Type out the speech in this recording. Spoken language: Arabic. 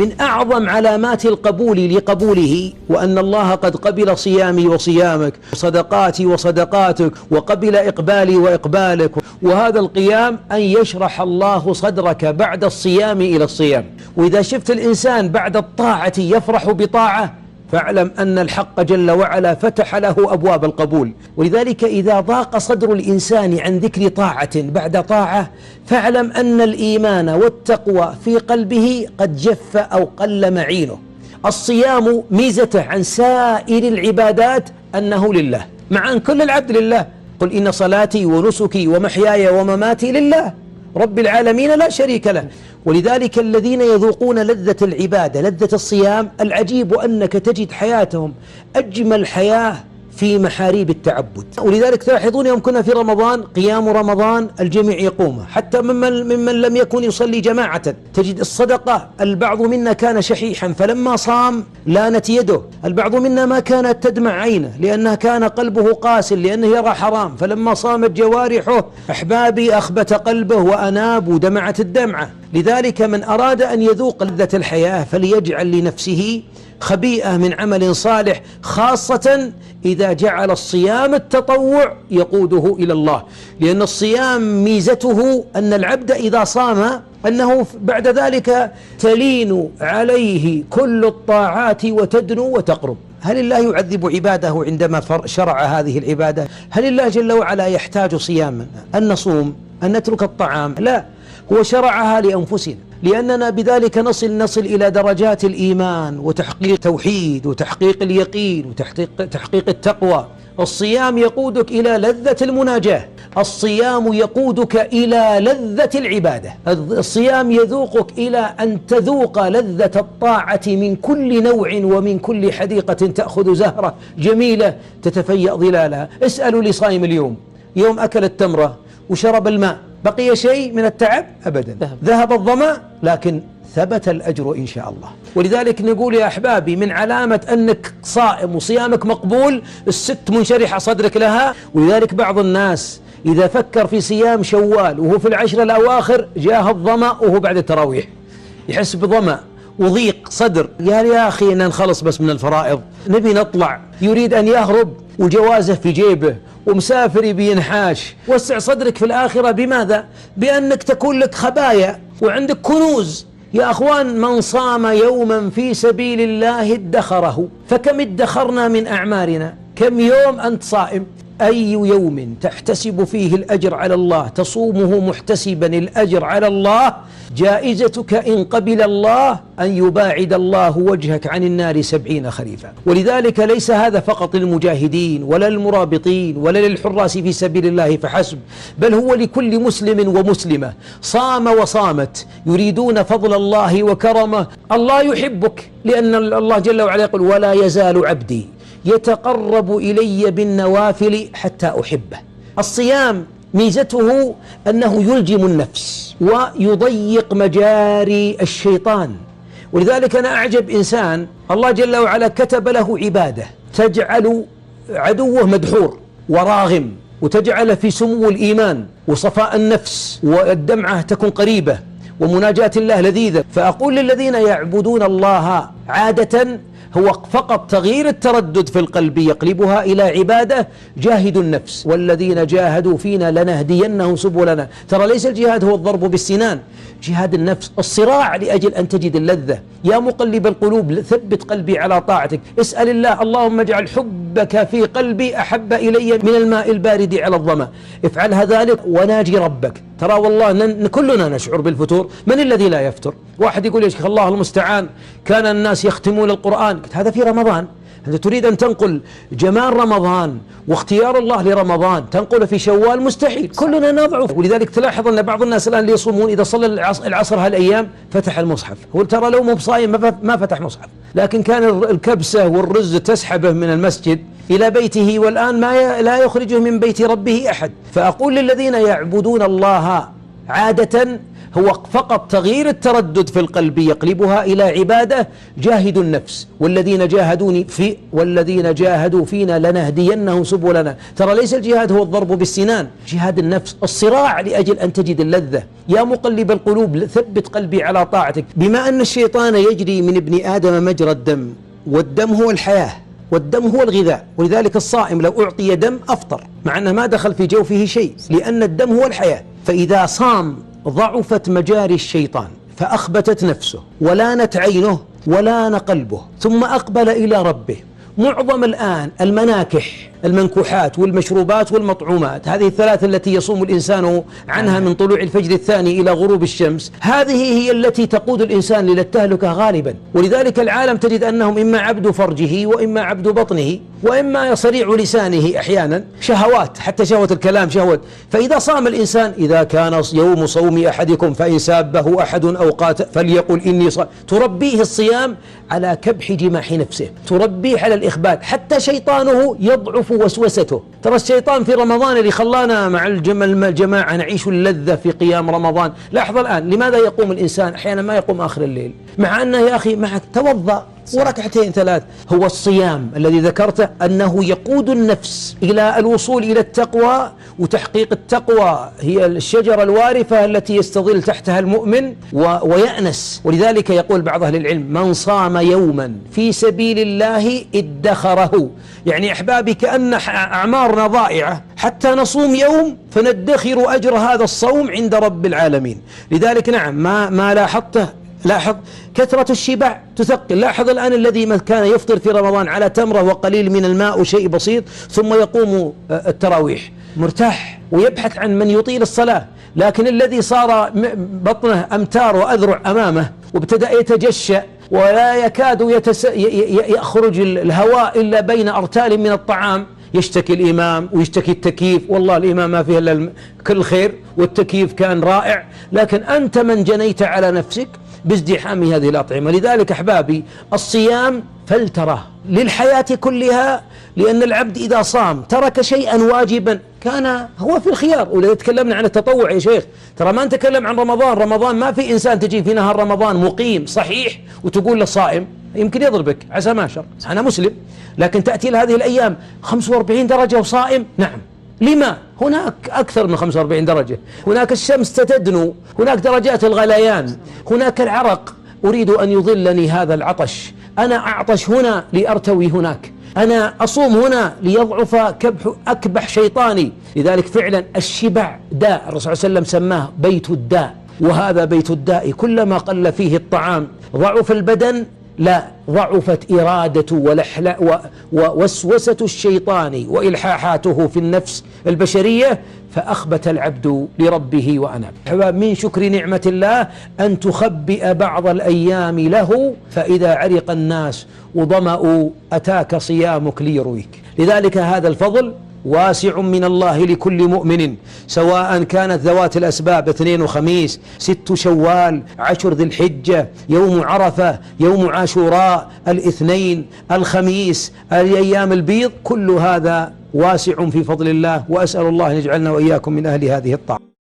من أعظم علامات القبول لقبوله، وأن الله قد قبل صيامي وصيامك، وصدقاتي وصدقاتك، وقبل إقبالي وإقبالك. وهذا القيام أن يشرح الله صدرك بعد الصيام إلى الصيام. وإذا شفت الإنسان بعد الطاعة يفرح بطاعة، فاعلم أن الحق جل وعلا فتح له أبواب القبول. ولذلك إذا ضاق صدر الإنسان عن ذكر طاعة بعد طاعة، فاعلم أن الإيمان والتقوى في قلبه قد جف أو قل معينه. الصيام ميزته عن سائر العبادات أنه لله، مع أن كل العبد لله. قل إن صلاتي ونسكي ومحياي ومماتي لله رب العالمين لا شريك له. ولذلك الذين يذوقون لذة العبادة، لذة الصيام، العجيب أنك تجد حياتهم أجمل حياة في محاريب التعبد. ولذلك تلاحظون يوم كنا في رمضان، قيام رمضان الجميع يقوم، حتى ممن لم يكن يصلي جماعة. تجد الصدقة، البعض منا كان شحيحا فلما صام لانت يده، البعض منا ما كانت تدمع عينه لأنه كان قلبه قاسٍ لأنه يرى حرام، فلما صامت جوارحه أحبابي أخبت قلبه وأناب ودمعت الدمعة. لذلك من أراد أن يذوق لذة الحياة فليجعل لنفسه خبيئة من عمل صالح، خاصة إذا جعل الصيام التطوع يقوده إلى الله. لأن الصيام ميزته أن العبد إذا صام أنه بعد ذلك تلين عليه كل الطاعات وتدنو وتقرب. هل الله يعذب عباده عندما شرع هذه العبادة؟ هل الله جل وعلا يحتاج صياما أن نصوم أن نترك الطعام؟ لا، هو شرعها لأنفسنا، لأننا بذلك نصل إلى درجات الإيمان وتحقيق التوحيد وتحقيق اليقين وتحقيق التقوى. الصيام يقودك إلى لذة المناجاة، الصيام يقودك إلى لذة العبادة، الصيام يذوقك إلى أن تذوق لذة الطاعة من كل نوع ومن كل حديقة تأخذ زهرة جميلة تتفيأ ظلالها. اسألوا لصائم اليوم، يوم أكل التمرة وشرب الماء، بقي شيء من التعب؟ أبدا، ذهب الظمأ، لكن ثبت الأجر إن شاء الله. ولذلك نقول يا أحبابي من علامة أنك صائم وصيامك مقبول الست منشرح صدرك لها. ولذلك بعض الناس إذا فكر في صيام شوال وهو في العشر الأواخر جاه الظمأ وهو بعد التراويح، يحس بظمأ وضيق صدر، يا أخي أن نخلص بس من الفرائض، نبي نطلع، يريد أن يهرب وجوازه في جيبه ومسافر بينحاش. وسع صدرك في الآخرة بماذا؟ بأنك تكون لك خبايا وعندك كنوز. يا أخوان، من صام يوما في سبيل الله ادخره، فكم ادخرنا من أعمارنا؟ كم يوم أنت صائم؟ أي يوم تحتسب فيه الأجر على الله تصومه محتسبا الأجر على الله، جائزتك إن قبل الله أن يباعد الله وجهك عن النار 70 خريفا. ولذلك ليس هذا فقط للمجاهدين ولا للمرابطين ولا للحراس في سبيل الله فحسب، بل هو لكل مسلم ومسلمة صام وصامت يريدون فضل الله وكرمه. الله يحبك، لأن الله جل وعلا يقول ولا يزال عبدي يتقرب إلي بالنوافل حتى أحبه. الصيام ميزته أنه يلجم النفس ويضيق مجاري الشيطان. ولذلك أنا أعجب إنسان الله جل وعلا كتب له عبادة تجعل عدوه مدحور وراغم، وتجعل في سمو الإيمان وصفاء النفس، والدمعة تكون قريبة، ومناجاة الله لذيذة. فأقول للذين يعبدون الله عادة هو فقط تغيير التردد في القلب يقلبها إلى عبادة، جاهدوا النفس والذين جاهدوا فينا لنهدينهم سبلنا. ترى ليس الجهاد هو الضرب بالسنان، جهاد النفس، الصراع لأجل أن تجد اللذة. يا مقلب القلوب ثبت قلبي على طاعتك. اسأل الله اللهم اجعل حبك في قلبي أحب إلي من الماء البارد على الظما. افعلها ذلك وناجي ربك. ترى والله كلنا نشعر بالفتور، من الذي لا يفتر؟ واحد يقول يا شيخ الله المستعان كان الناس يختمون القرآن، هذا في رمضان. أنت تريد أن تنقل جمال رمضان واختيار الله لرمضان تنقله في شوال؟ مستحيل، كلنا نضعف. ولذلك تلاحظ أن بعض الناس الآن اللي يصومون إذا صلى العصر هالأيام فتح المصحف. هو ترى لو مو بصايم ما فتح مصحف، لكن كان الكبسة والرز تسحبه من المسجد إلى بيته، والآن لا يخرجه من بيت ربه أحد. فأقول للذين يعبدون الله عادة هو فقط تغيير التردد في القلب يقلبها إلى عبادة. جاهدوا النفس والذين جاهدوا فينا لنهدينهم سبلنا. ترى ليس الجهاد هو الضرب بالسنان، جهاد النفس، الصراع لأجل أن تجد اللذة. يا مقلب القلوب ثبت قلبي على طاعتك. بما أن الشيطان يجري من ابن آدم مجرى الدم، والدم هو الحياة والدم هو الغذاء، ولذلك الصائم لو أعطي دم أفطر مع أنه ما دخل في جوفه شيء، لأن الدم هو الحياة. فإذا صام ضعفت مجاري الشيطان، فأخبتت نفسه ولانت عينه ولان قلبه، ثم أقبل إلى ربه. معظم الآن المناكح، المنكوحات والمشروبات والمطعومات، هذه الثلاث التي يصوم الإنسان عنها من طلوع الفجر الثاني إلى غروب الشمس، هذه هي التي تقود الإنسان إلى التهلكة غالبا. ولذلك العالم تجد أنهم إما عبد فرجه وإما عبد بطنه وإما صريع لسانه، أحيانا شهوات، حتى شهوة الكلام شهوة. فإذا صام الإنسان، إذا كان يوم صوم أحدكم فإن سابه أحد أو قاتل فليقل إني صائم، تربيه الصيام على كبح جماح نفسه، تربيه على الإخبات، حتى شيطانه يضعف وسوسته. ترى الشيطان في رمضان اللي خلانا مع الجماعة نعيش اللذة في قيام رمضان. لاحظ الآن لماذا يقوم الإنسان أحيانا ما يقوم آخر الليل، مع أنه يا أخي معك توضأ وركعتين ثلاث. هو الصيام الذي ذكرته أنه يقود النفس إلى الوصول إلى التقوى، وتحقيق التقوى هي الشجرة الوارفة التي يستظل تحتها المؤمن ويأنس. ولذلك يقول بعض أهل العلم: من صام يوما في سبيل الله ادخره. يعني أحبابي كأن أعمارنا ضائعة حتى نصوم يوم فندخر أجر هذا الصوم عند رب العالمين. لذلك نعم ما لاحظته، لاحظ كثرة الشبع تثقل. لاحظ الآن الذي كان يفطر في رمضان على تمرة وقليل من الماء وشيء بسيط، ثم يقوم التراويح مرتاح ويبحث عن من يطيل الصلاة. لكن الذي صار بطنه أمتار وأذرع أمامه وابتدأ يتجشأ ولا يكاد يخرج الهواء إلا بين أرتال من الطعام، يشتكي الإمام ويشتكي التكييف. والله الإمام ما فيه إلا كل خير والتكييف كان رائع، لكن أنت من جنيت على نفسك بازدحام هذه الأطعمة. لذلك أحبابي الصيام فلترة للحياة كلها، لأن العبد إذا صام ترك شيئا واجبا كان هو في الخيار. ولذلك تكلمنا عن التطوع يا شيخ، ترى ما نتكلم عن رمضان. رمضان ما في إنسان تجي في نهار رمضان مقيم صحيح وتقول له صائم، يمكن يضربك عسى ما شر، أنا مسلم، لكن تأتي لهذه الأيام 45 درجة وصائم. نعم، لما؟ هناك أكثر من 45 درجة، هناك الشمس تدنو، هناك درجات الغليان، هناك العرق. أريد أن يظلني هذا العطش، أنا أعطش هنا لأرتوي هناك، أنا أصوم هنا ليضعف أكبح شيطاني. لذلك فعلا الشبع داء، الرسول صلى الله عليه وسلم سماه بيت الداء، وهذا بيت الداء. كلما قل فيه الطعام ضعف البدن، لا ضعفت إرادة ووسوسة الشيطان وإلحاحاته في النفس البشرية، فأخبت العبد لربه وأناب. من شكر نعمة الله أن تخبئ بعض الأيام له، فإذا عرق الناس وظمأوا أتاك صيامك ليرويك. لذلك هذا الفضل واسع من الله لكل مؤمن، سواء كانت ذوات الأسباب 2 وخميس، 6 شوال، 10 ذي الحجة، يوم عرفة، يوم عاشوراء، الاثنين، الخميس، الأيام البيض، كل هذا واسع في فضل الله. وأسأل الله أن يجعلنا وإياكم من أهل هذه الطاعة.